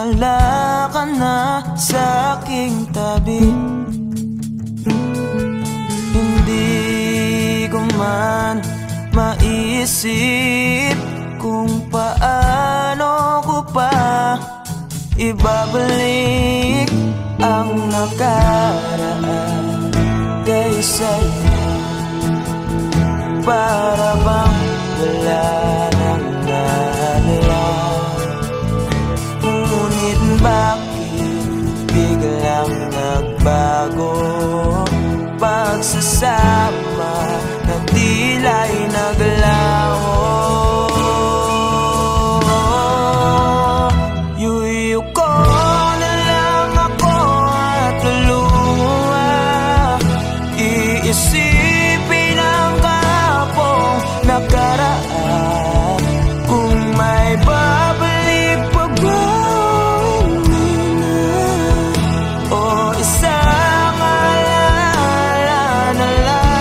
wala ka na sa aking tabi. Hindi ko man maisip kung paano ko pa ibabalik ang nakaraan kay sa'yo. Para bang wala nang nalang, ngunit bakit biglang nagbago? Pagsasama na tila'y naglaho. Yuyu ko na lang ako at luluha, iisipin ang kapong nakaraan. Kung may babalik pa ba, hindi na, o isang alala na lang.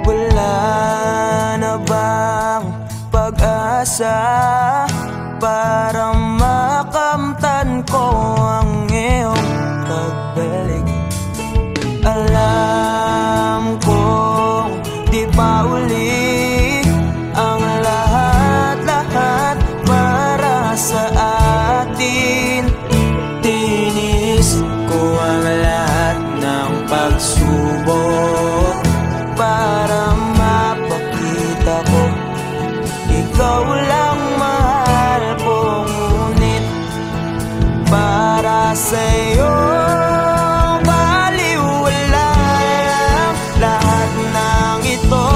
Wala na bang pag-asa para makamtan ko ang iyong pagbalik? Alam kong di pa uli ang lahat-lahat para sa atin. Tinis ko ang lahat ng pagsubok para mapakita ko ikaw lang mahal ko. Ngunit para sa'yo baliwala lang lahat ng ito.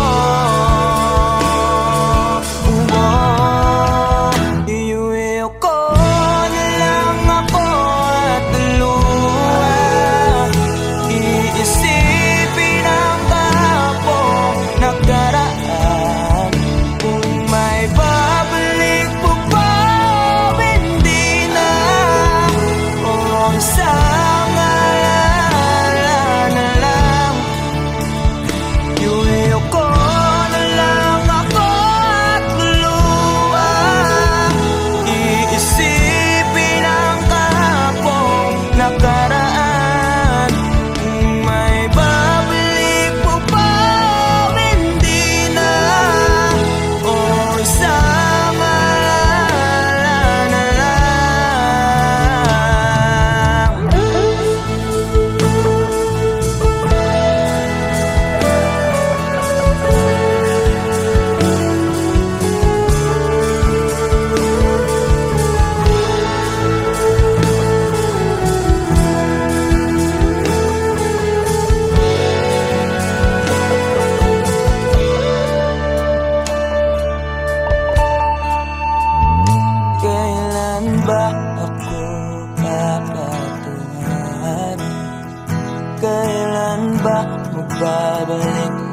Iuwi ko na lang ako at luha, iisipin ang kapong nakaraan. Kung may babalik po pa, hindi na, o isang alala na lang. Iuwi ko na lang ako at luluha, iisipin ang kapong nakaraan. Kung may babalik po pa, hindi na, o isang alala na lang. Kailan ba ako kakatungan? Kailan ba magbabalik